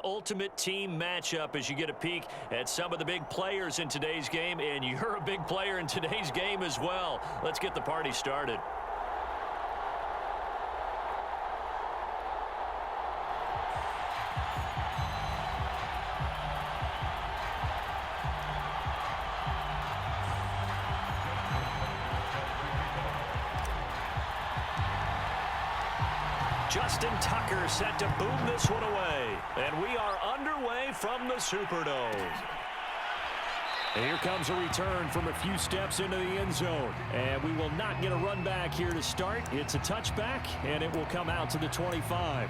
ultimate team matchup as you get a peek at some of the big players in today's game, and you're a big player in today's game as well. Let's get the party started. Justin Tucker set to boom this one away. And we are underway from the Superdome. And here comes a return from a few steps into the end zone. And we will not get a run back here to start. It's a touchback, and it will come out to the 25.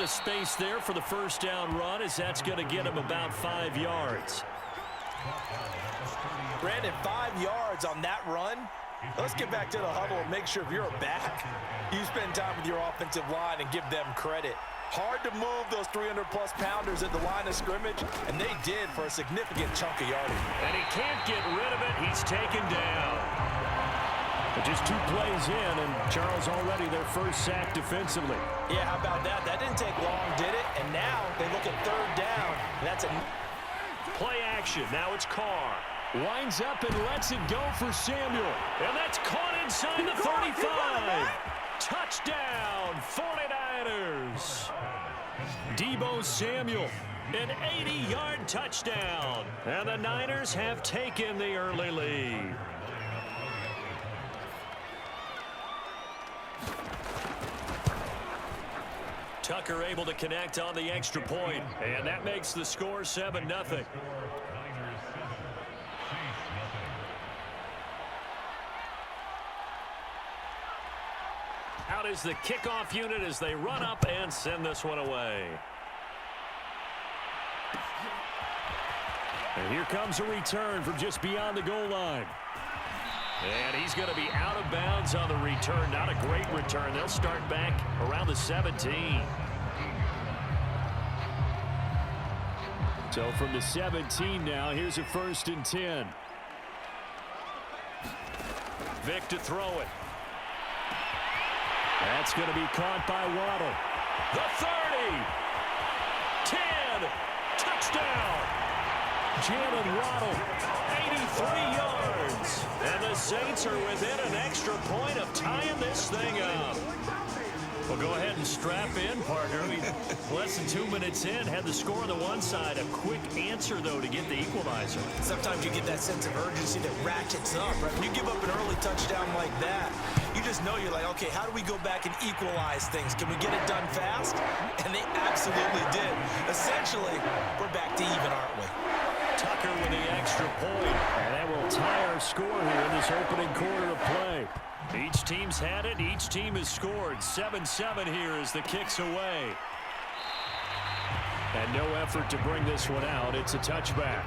Space there for the first down run, as that's going to get him about 5 yards. Brandon, 5 yards on that run. Let's get back to the huddle and make sure if you're a back, you spend time with your offensive line and give them credit. Hard to move those 300-plus pounders at the line of scrimmage, and they did for a significant chunk of yardage. And he can't get rid of it. He's taken down. But just 2 plays in, and Charles already their first sack defensively. Yeah, how about that? That didn't take long, did it? And now they look at 3rd down. That's a play action. Now it's Carr. Winds up and lets it go for Samuel. And that's caught inside the 35. Touchdown, 49ers. Deebo Samuel, an 80-yard touchdown. And the Niners have taken the early lead. Tucker able to connect on the extra point, and that makes the score 7-0. Out is the kickoff unit as they run up and send this one away. And here comes a return from just beyond the goal line. And he's going to be out of bounds on the return. Not a great return. They'll start back around the 17. So from the 17 now, here's a 1st and 10. Vic to throw it. That's going to be caught by Waddle. The 30. 10. Touchdown. Jalen Waddle, 83 yards. And the Saints are within an extra point of tying this thing up. Well, go ahead and strap in, partner. Less than 2 minutes in, had the score on the one side. A quick answer, though, to get the equalizer. Sometimes you get that sense of urgency that ratchets up, right? When you give up an early touchdown like that, you just know you're like, okay, how do we go back and equalize things? Can we get it done fast? And they absolutely did. Essentially, we're back to even, aren't we? Tucker with the extra point, and that will tie our score here in this opening quarter of play. Each team's had it. Each team has scored. 7-7 here as the kick's away. And no effort to bring this one out. It's a touchback.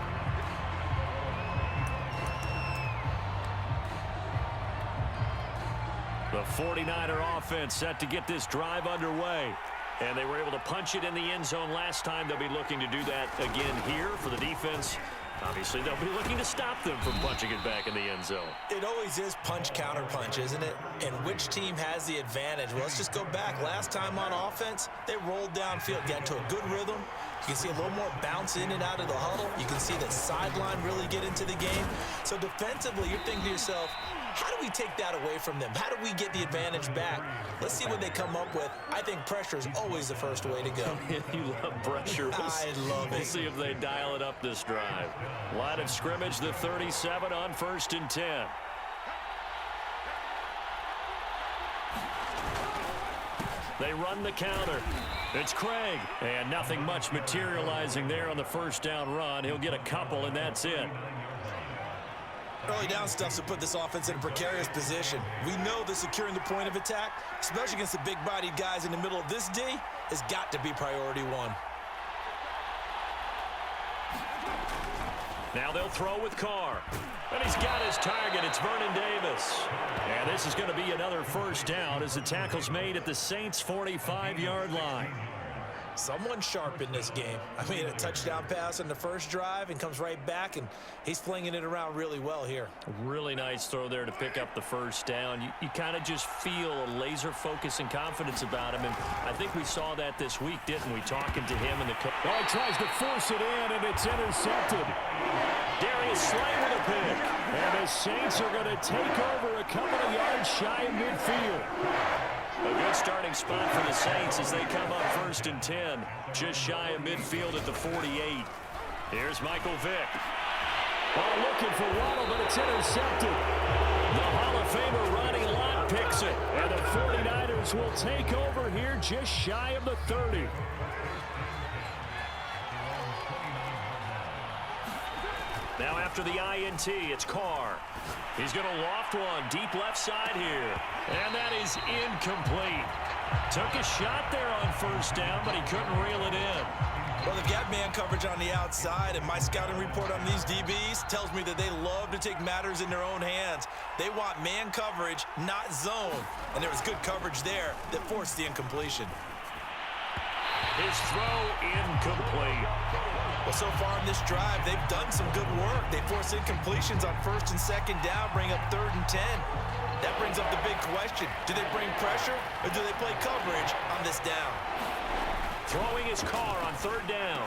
The 49er offense set to get this drive underway. And they were able to punch it in the end zone last time. They'll be looking to do that again here for the defense. Obviously, they'll be looking to stop them from punching it back in the end zone. It always is punch, counter punch, isn't it? And which team has the advantage? Well, let's just go back. Last time on offense, they rolled downfield, got into a good rhythm. You can see a little more bounce in and out of the huddle. You can see the sideline really get into the game. So defensively, you're thinking to yourself, how do we take that away from them? How do we get the advantage back? Let's see what they come up with. I think pressure is always the first way to go. You love pressure. I love it. We'll see if they dial it up this drive. Line of scrimmage, the 37 on 1st and 10. They run the counter. It's Craig. And nothing much materializing there on the first down run. He'll get a couple, and that's it. Early down stuff's to put this offense in a precarious position. We know that securing the point of attack, especially against the big-bodied guys in the middle of this D, has got to be priority one. Now they'll throw with Carr. And he's got his target. It's Vernon Davis. And this is going to be another first down as the tackle's made at the Saints' 45-yard line. Someone sharp in this game. I mean, a touchdown pass on the first drive and comes right back, and he's flinging it around really well here. Really nice throw there to pick up the first down. You kind of just feel a laser focus and confidence about him, and I think we saw that this week, didn't we, talking to him and the coach. Oh, he tries to force it in, and it's intercepted. Darius Slay with a pick. And the Saints are going to take over a couple of yards shy of midfield. A good starting spot for the Saints as they come up 1st and 10, just shy of midfield at the 48. Here's Michael Vick. Oh, looking for Waddle, but it's intercepted. The Hall of Famer Ronnie Lott picks it. And the 49ers will take over here just shy of the 30. Now after the INT, it's Carr. He's going to loft one deep left side here. And that is incomplete. Took a shot there on first down, but he couldn't reel it in. Well, they've got man coverage on the outside, and my scouting report on these DBs tells me that they love to take matters in their own hands. They want man coverage, not zone. And there was good coverage there that forced the incompletion. His throw incomplete. Well, so far in this drive, they've done some good work. They force incompletions on 1st and 2nd down, bring up 3rd and 10. That brings up the big question. Do they bring pressure, or do they play coverage on this down? Throwing his Carr on 3rd down.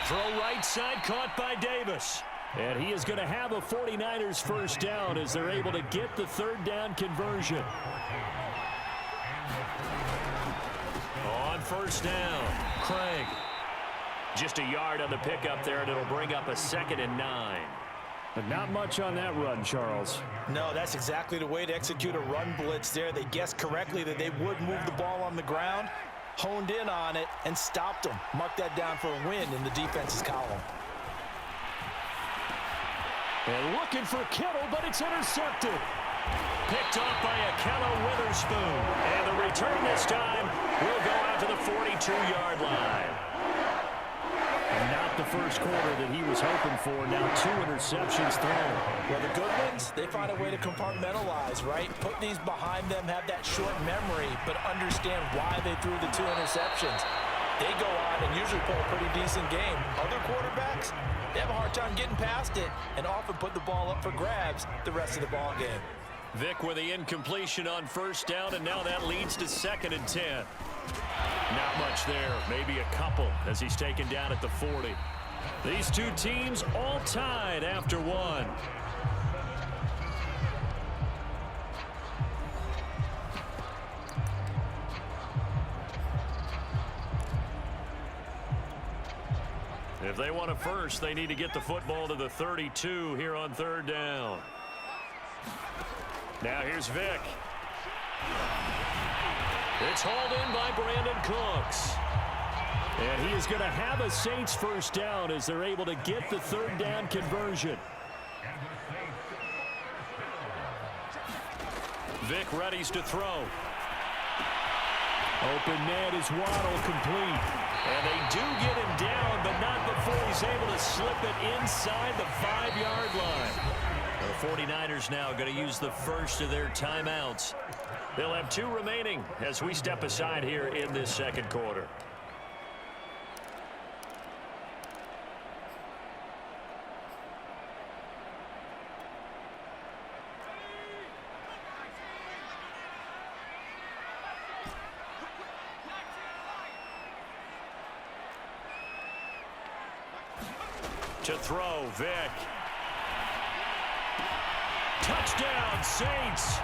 Throw right side, caught by Davis. And he is going to have a 49ers first down as they're able to get the 3rd down conversion. On 1st down, Craig. Just a yard on the pickup there, and it'll bring up a 2nd and 9. But not much on that run, Charles. No, that's exactly the way to execute a run blitz there. They guessed correctly that they would move the ball on the ground, honed in on it, and stopped them. Mark that down for a win in the defense's column. And looking for Kittle, but it's intercepted. Picked off by Akello Witherspoon. And the return this time will go out to the 42-yard line. And not the first quarter that he was hoping for. Now 2 interceptions thrown. Well, the good ones, they find a way to compartmentalize, right? Put these behind them, have that short memory, but understand why they threw the 2 interceptions. They go on and usually play a pretty decent game. Other quarterbacks, they have a hard time getting past it and often put the ball up for grabs the rest of the ball game. Vick with the incompletion on 1st down, and now that leads to 2nd and 10. Not much there, maybe a couple as he's taken down at the 40. These two teams all tied after 1. If they want a first, they need to get the football to the 32 here on 3rd down. Now here's Vick. It's hauled in by Brandon Cooks. And he is going to have a Saints first down as they're able to get the 3rd down conversion. Vick readies to throw. Open man is Waddle, complete. And they do get him down, but not before he's able to slip it inside the 5-yard line. The 49ers now going to use the first of their timeouts. They'll have 2 remaining as we step aside here in this 2nd quarter. To throw, Vick. Touchdown, Saints.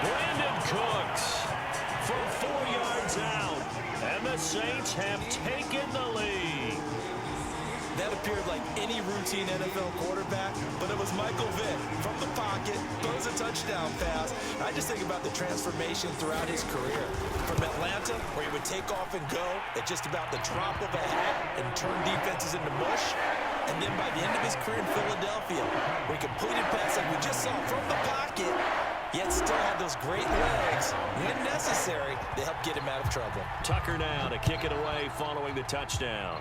Brandon Cooks from 4 yards out. And the Saints have taken the lead. That appeared like any routine NFL quarterback, but it was Michael Vick from the pocket, throws a touchdown pass. I just think about the transformation throughout his career. From Atlanta, where he would take off and go at just about the drop of a hat and turn defenses into mush. And then by the end of his career in Philadelphia, where he completed passes like we just saw from the pocket, yet still had those great legs, when necessary, to help get him out of trouble. Tucker now to kick it away following the touchdown.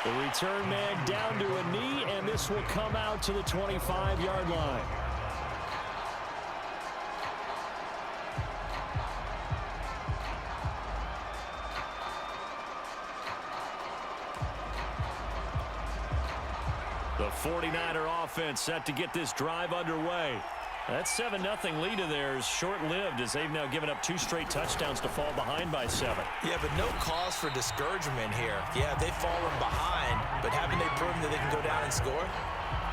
The return man down to a knee, and this will come out to the 25-yard line. The 49er offense set to get this drive underway. That 7-0 lead of theirs short-lived as they've now given up 2 straight touchdowns to fall behind by 7. Yeah, but no cause for discouragement here. Yeah, they've fallen behind, but haven't they proven that they can go down and score?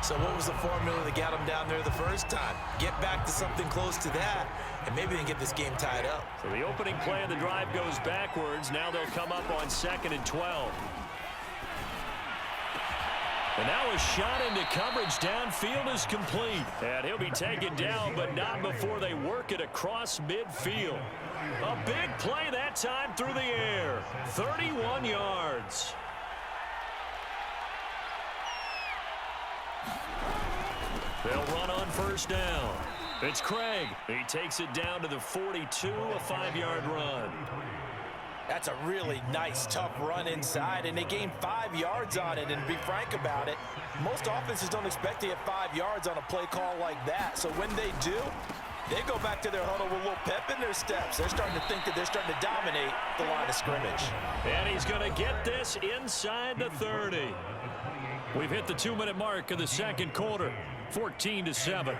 So what was the formula that got them down there the first time? Get back to something close to that, and maybe they can get this game tied up. So the opening play of the drive goes backwards. Now they'll come up on 2nd and 12. And now a shot into coverage downfield is complete. And he'll be taken down, but not before they work it across midfield. A big play that time through the air. 31 yards. They'll run on first down. It's Craig. He takes it down to the 42, a 5-yard run. That's a really nice, tough run inside, and they gained 5 yards on it. And to be frank about it, most offenses don't expect to get 5 yards on a play call like that. So when they do, they go back to their huddle with a little pep in their steps. They're starting to think that they're starting to dominate the line of scrimmage. And he's going to get this inside the 30. We've hit the 2-minute mark of the second quarter, 14-7.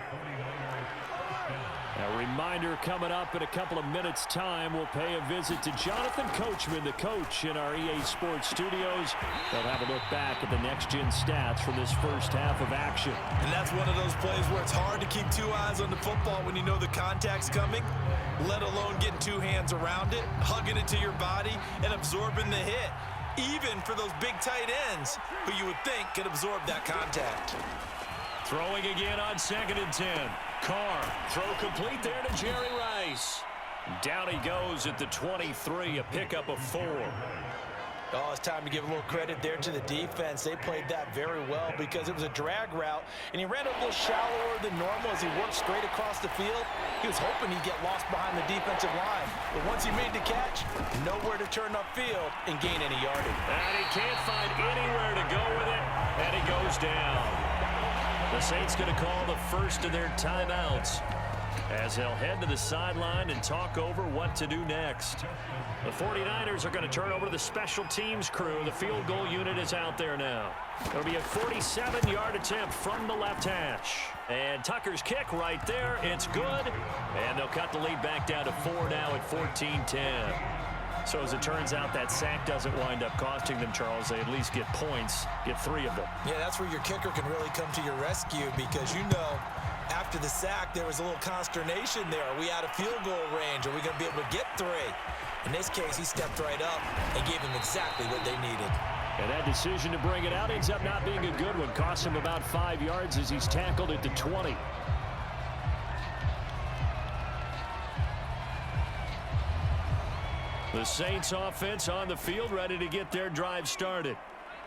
A reminder coming up in a couple of minutes' time. We'll pay a visit to Jonathan Coachman, the coach in our EA Sports studios. They'll have a look back at the next-gen stats from this first half of action. And that's one of those plays where it's hard to keep 2 eyes on the football when you know the contact's coming, let alone getting 2 hands around it, hugging it to your body, and absorbing the hit, even for those big tight ends who you would think could absorb that contact. Throwing again on 2nd and 10. Carr, throw complete there to Jerry Rice. Down he goes at the 23, a pickup of 4. Oh, it's time to give a little credit there to the defense. They played that very well because it was a drag route, and he ran a little shallower than normal as he worked straight across the field. He was hoping he'd get lost behind the defensive line, but once he made the catch, nowhere to turn upfield and gain any yardage. And he can't find anywhere to go with it, and he goes down. The Saints going to call the first of their timeouts as they'll head to the sideline and talk over what to do next. The 49ers are going to turn over to the special teams crew. The field goal unit is out there now. It'll be a 47-yard attempt from the left hash. And Tucker's kick right there. It's good. And they'll cut the lead back down to 4 now at 14-10. So as it turns out, that sack doesn't wind up costing them, Charles. They at least get points, get 3 of them. Yeah, that's where your kicker can really come to your rescue because, you know, after the sack, there was a little consternation there. Are we out of field goal range? Are we going to be able to get 3? In this case, he stepped right up and gave them exactly what they needed. And that decision to bring it out ends up not being a good one. Costs him about 5 yards as he's tackled at the 20. The Saints offense on the field ready to get their drive started.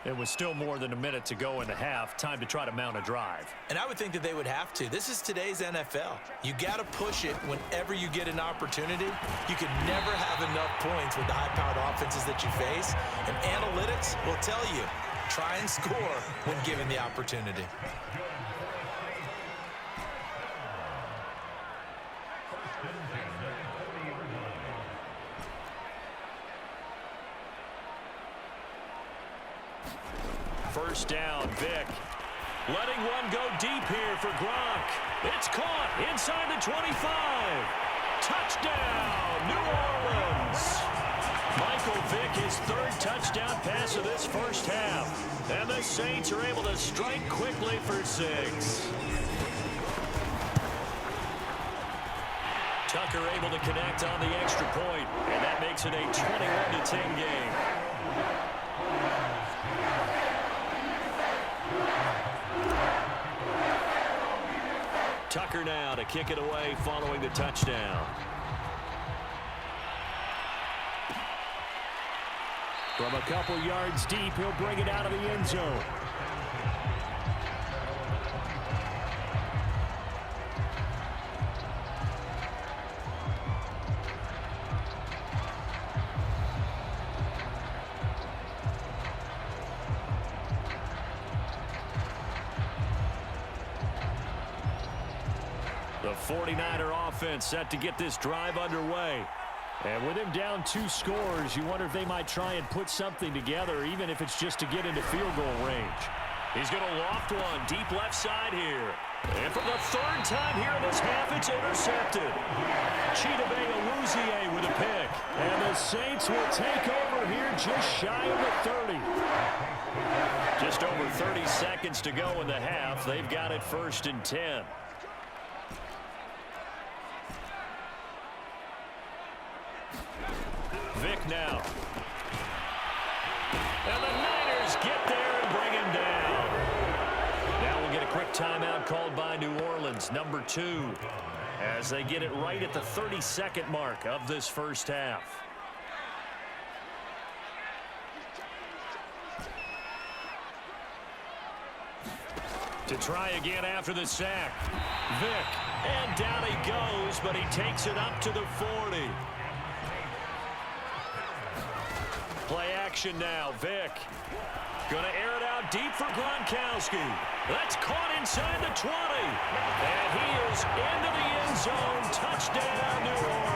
It was still more than a minute to go in the half. Time to try to mount a drive. And I would think that they would have to. This is today's NFL. You got to push it whenever you get an opportunity. You can never have enough points with the high-powered offenses that you face. And analytics will tell you, try and score when given the opportunity. First down, Vic. Letting one go deep here for Gronk. It's caught inside the 25. Touchdown, New Orleans. Michael Vick, his 3rd touchdown pass of this first half. And the Saints are able to strike quickly for 6. Tucker able to connect on the extra point, and that makes it a 21-10 game. Tucker now to kick it away following the touchdown. From a couple yards deep, he'll bring it out of the end zone. The 49er offense set to get this drive underway. And with him down 2 scores, you wonder if they might try and put something together, even if it's just to get into field goal range. He's going to loft one deep left side here. And for the 3rd time here in this half, it's intercepted. Chidobe Awuzie with a pick. And the Saints will take over here just shy of the 30. Just over 30 seconds to go in the half. They've got it 1st and 10. Vic now. And the Niners get there and bring him down. Now we'll get a quick timeout called by New Orleans, number 2, as they get it right at the 32nd mark of this first half. To try again after the sack. Vic. And down he goes, but he takes it up to the 40. Play action now. Vic. Going to air it out deep for Gronkowski. That's caught inside the 20. And he is into the end zone. Touchdown, New Orleans.